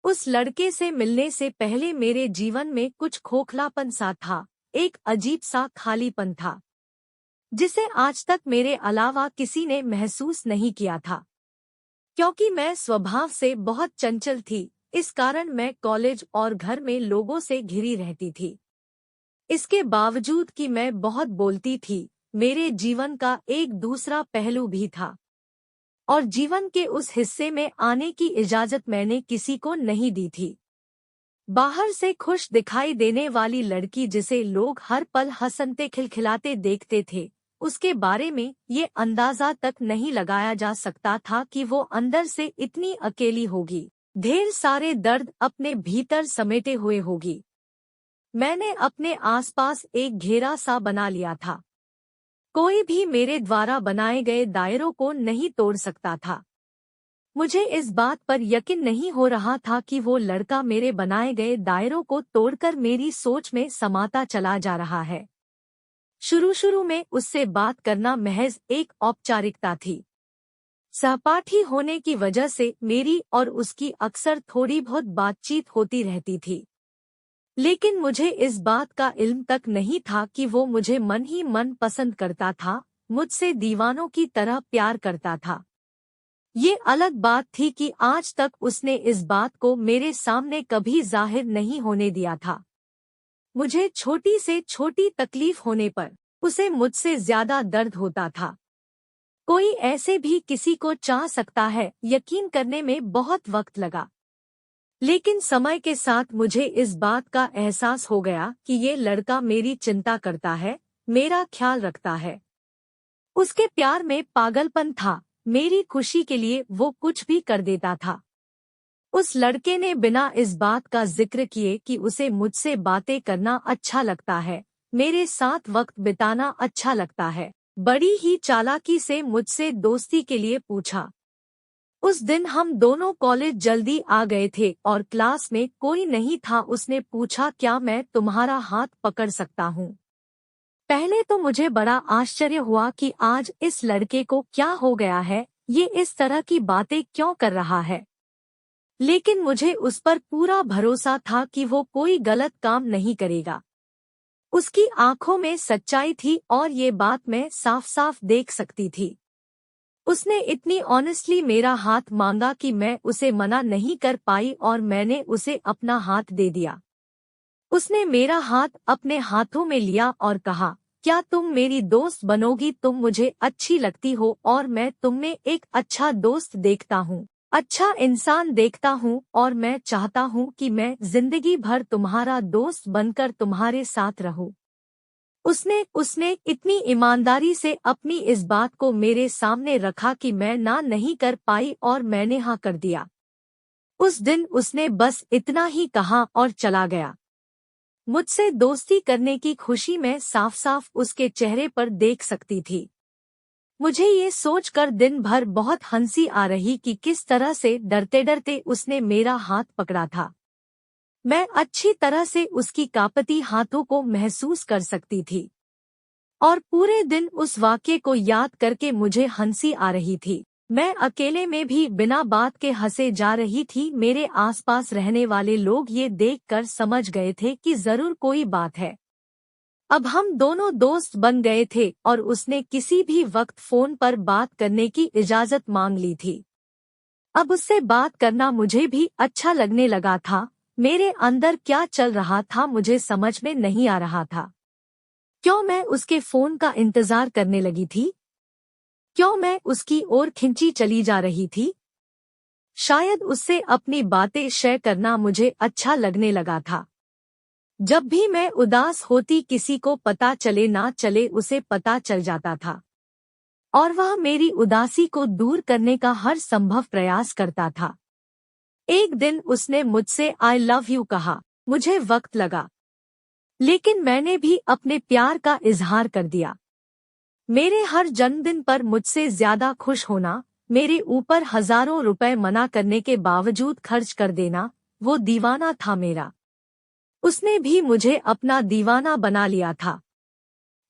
उस लड़के से मिलने से पहले मेरे जीवन में कुछ खोखलापन सा था, एक अजीब सा खालीपन था, जिसे आज तक मेरे अलावा किसी ने महसूस नहीं किया था। क्योंकि मैं स्वभाव से बहुत चंचल थी, इस कारण मैं कॉलेज और घर में लोगों से घिरी रहती थी। इसके बावजूद कि मैं बहुत बोलती थी, मेरे जीवन का एक दूसरा पहलू भी था, और जीवन के उस हिस्से में आने की इजाजत मैंने किसी को नहीं दी थी। बाहर से खुश दिखाई देने वाली लड़की जिसे लोग हर पल हंसते खिलखिलाते देखते थे, उसके बारे में ये अंदाजा तक नहीं लगाया जा सकता था कि वो अंदर से इतनी अकेली होगी, ढेर सारे दर्द अपने भीतर समेटे हुए होगी। मैंने अपने आसपास एक घेरा सा बना लिया था। कोई भी मेरे द्वारा बनाए गए दायरों को नहीं तोड़ सकता था। मुझे इस बात पर यकीन नहीं हो रहा था कि वो लड़का मेरे बनाए गए दायरों को तोड़कर मेरी सोच में समाता चला जा रहा है। शुरू में उससे बात करना महज एक औपचारिकता थी। सहपाठी होने की वजह से मेरी और उसकी अक्सर थोड़ी बहुत बातचीत होती रहती थी, लेकिन मुझे इस बात का इल्म तक नहीं था कि वो मुझे मन ही मन पसंद करता था, मुझसे दीवानों की तरह प्यार करता था। ये अलग बात थी कि आज तक उसने इस बात को मेरे सामने कभी जाहिर नहीं होने दिया था। मुझे छोटी से छोटी तकलीफ होने पर उसे मुझसे ज्यादा दर्द होता था। कोई ऐसे भी किसी को चाह सकता है, यकीन करने में बहुत वक्त लगा, लेकिन समय के साथ मुझे इस बात का एहसास हो गया कि ये लड़का मेरी चिंता करता है, मेरा ख्याल रखता है। उसके प्यार में पागलपन था, मेरी खुशी के लिए वो कुछ भी कर देता था। उस लड़के ने बिना इस बात का जिक्र किए कि उसे मुझसे बातें करना अच्छा लगता है, मेरे साथ वक्त बिताना अच्छा लगता है, बड़ी ही चालाकी से मुझसे दोस्ती के लिए पूछा। उस दिन हम दोनों कॉलेज जल्दी आ गए थे और क्लास में कोई नहीं था। उसने पूछा, क्या मैं तुम्हारा हाथ पकड़ सकता हूँ? पहले तो मुझे बड़ा आश्चर्य हुआ कि आज इस लड़के को क्या हो गया है, ये इस तरह की बातें क्यों कर रहा है। लेकिन मुझे उस पर पूरा भरोसा था कि वो कोई गलत काम नहीं करेगा। उसकी आंखों में सच्चाई थी और ये बात मैं साफ साफ देख सकती थी। उसने इतनी ऑनेस्टली मेरा हाथ मांगा कि मैं उसे मना नहीं कर पाई और मैंने उसे अपना हाथ दे दिया। उसने मेरा हाथ अपने हाथों में लिया और कहा, क्या तुम मेरी दोस्त बनोगी? तुम मुझे अच्छी लगती हो और मैं तुममें एक अच्छा दोस्त देखता हूँ, अच्छा इंसान देखता हूँ, और मैं चाहता हूँ कि मैं जिंदगी भर तुम्हारा दोस्त बनकर तुम्हारे साथ रहूँ। उसने इतनी ईमानदारी से अपनी इस बात को मेरे सामने रखा कि मैं ना नहीं कर पाई और मैंने हाँ कर दिया। उस दिन उसने बस इतना ही कहा और चला गया। मुझसे दोस्ती करने की खुशी मैं साफ साफ उसके चेहरे पर देख सकती थी। मुझे ये सोचकर दिन भर बहुत हंसी आ रही कि किस तरह से डरते डरते उसने मेरा हाथ पकड़ा था। मैं अच्छी तरह से उसकी कांपती हाथों को महसूस कर सकती थी और पूरे दिन उस वाक्य को याद करके मुझे हंसी आ रही थी। मैं अकेले में भी बिना बात के हंसे जा रही थी। मेरे आसपास रहने वाले लोग ये देखकर समझ गए थे कि जरूर कोई बात है। अब हम दोनों दोस्त बन गए थे और उसने किसी भी वक्त फोन पर बात करने की इजाजत मांग ली थी। अब उससे बात करना मुझे भी अच्छा लगने लगा था। मेरे अंदर क्या चल रहा था मुझे समझ में नहीं आ रहा था। क्यों मैं उसके फोन का इंतजार करने लगी थी? क्यों मैं उसकी ओर खिंची चली जा रही थी? शायद उससे अपनी बातें शेयर करना मुझे अच्छा लगने लगा था। जब भी मैं उदास होती, किसी को पता चले ना चले उसे पता चल जाता था और वह मेरी उदासी को दूर करने का हर संभव प्रयास करता था। एक दिन उसने मुझसे आई लव यू कहा। मुझे वक्त लगा, लेकिन मैंने भी अपने प्यार का इजहार कर दिया। मेरे हर जन्मदिन पर मुझसे ज्यादा खुश होना, मेरे ऊपर हजारों रुपए मना करने के बावजूद खर्च कर देना, वो दीवाना था मेरा। उसने भी मुझे अपना दीवाना बना लिया था।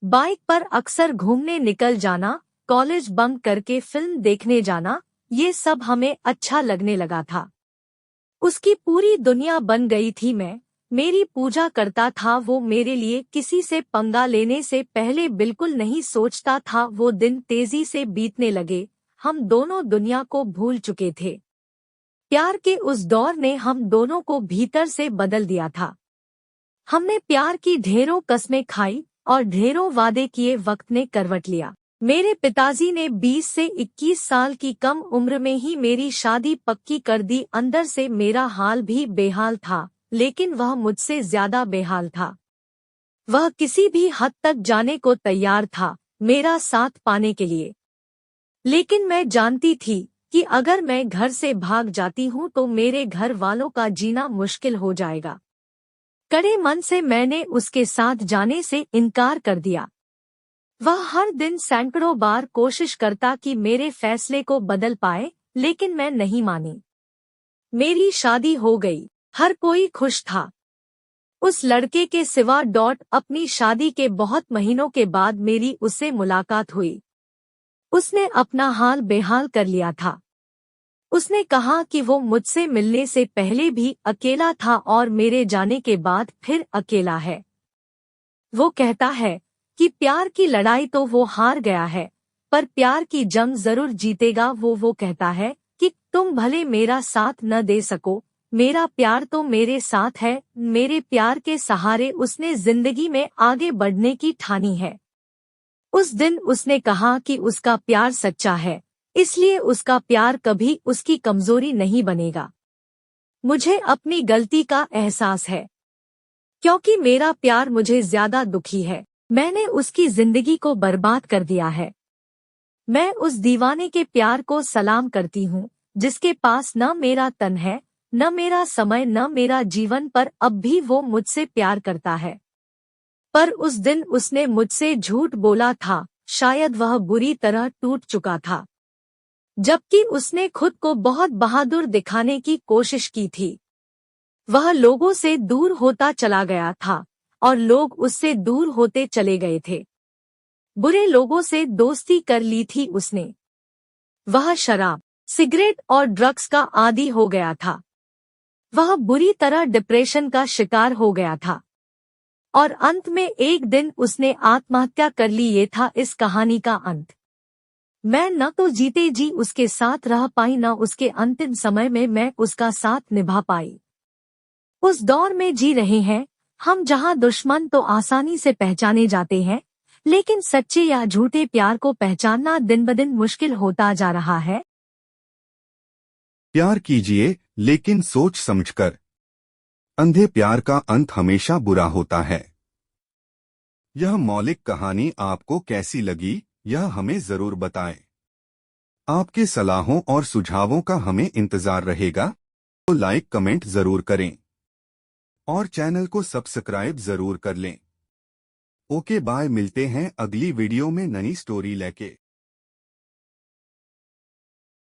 बाइक पर अक्सर घूमने निकल जाना, कॉलेज बंक करके फिल्म देखने जाना, ये सब हमें अच्छा लगने लगा था। उसकी पूरी दुनिया बन गई थी। मैं मेरी पूजा करता था, वो मेरे लिए किसी से पंगा लेने से पहले बिल्कुल नहीं सोचता था। वो दिन तेजी से बीतने लगे, हम दोनों दुनिया को भूल चुके थे। प्यार के उस दौर ने हम दोनों को भीतर से बदल दिया था। हमने प्यार की ढेरों कस्में खाई और ढेरों वादे किए। वक्त ने करवट लिया। मेरे पिताजी ने 20 से 21 साल की कम उम्र में ही मेरी शादी पक्की कर दी। अंदर से मेरा हाल भी बेहाल था, लेकिन वह मुझसे ज्यादा बेहाल था। वह किसी भी हद तक जाने को तैयार था मेरा साथ पाने के लिए। लेकिन मैं जानती थी कि अगर मैं घर से भाग जाती हूँ तो मेरे घर वालों का जीना मुश्किल हो जाएगा। कड़े मन से मैंने उसके साथ जाने से इनकार कर दिया। वह हर दिन सैकड़ों बार कोशिश करता कि मेरे फैसले को बदल पाए, लेकिन मैं नहीं मानी। मेरी शादी हो गई, हर कोई खुश था उस लड़के के सिवा। अपनी शादी के बहुत महीनों के बाद मेरी उससे मुलाकात हुई। उसने अपना हाल बेहाल कर लिया था। उसने कहा कि वो मुझसे मिलने से पहले भी अकेला था और मेरे जाने के बाद फिर अकेला है। वो कहता है कि प्यार की लड़ाई तो वो हार गया है, पर प्यार की जंग जरूर जीतेगा। वो कहता है कि तुम भले मेरा साथ न दे सको, मेरा प्यार तो मेरे साथ है। मेरे प्यार के सहारे उसने जिंदगी में आगे बढ़ने की ठानी है। उस दिन उसने कहा कि उसका प्यार सच्चा है, इसलिए उसका प्यार कभी उसकी कमजोरी नहीं बनेगा। मुझे अपनी गलती का एहसास है, क्योंकि मेरा प्यार मुझे ज्यादा दुखी है। मैंने उसकी जिंदगी को बर्बाद कर दिया है। मैं उस दीवाने के प्यार को सलाम करती हूँ, जिसके पास न मेरा तन है, न मेरा समय, न मेरा जीवन, पर अब भी वो मुझसे प्यार करता है। पर उस दिन उसने मुझसे झूठ बोला था। शायद वह बुरी तरह टूट चुका था, जबकि उसने खुद को बहुत बहादुर दिखाने की कोशिश की थी। वह लोगों से दूर होता चला गया था और लोग उससे दूर होते चले गए थे। बुरे लोगों से दोस्ती कर ली थी उसने। वह शराब, सिगरेट और ड्रग्स का आदी हो गया था। वह बुरी तरह डिप्रेशन का शिकार हो गया था और अंत में एक दिन उसने आत्महत्या कर ली। ये था इस कहानी का अंत। मैं न तो जीते जी उसके साथ रह पाई, न उसके अंतिम समय में मैं उसका साथ निभा पाई। उस दौर में जी रहे हैं हम जहां दुश्मन तो आसानी से पहचाने जाते हैं, लेकिन सच्चे या झूठे प्यार को पहचानना दिन ब दिन मुश्किल होता जा रहा है। प्यार कीजिए, लेकिन सोच समझकर। अंधे प्यार का अंत हमेशा बुरा होता है। यह मौलिक कहानी आपको कैसी लगी, यह हमें जरूर बताएं। आपके सलाहों और सुझावों का हमें इंतजार रहेगा, तो लाइक कमेंट जरूर करें और चैनल को सब्सक्राइब जरूर कर लें। ओके बाय, मिलते हैं अगली वीडियो में नई स्टोरी लेके।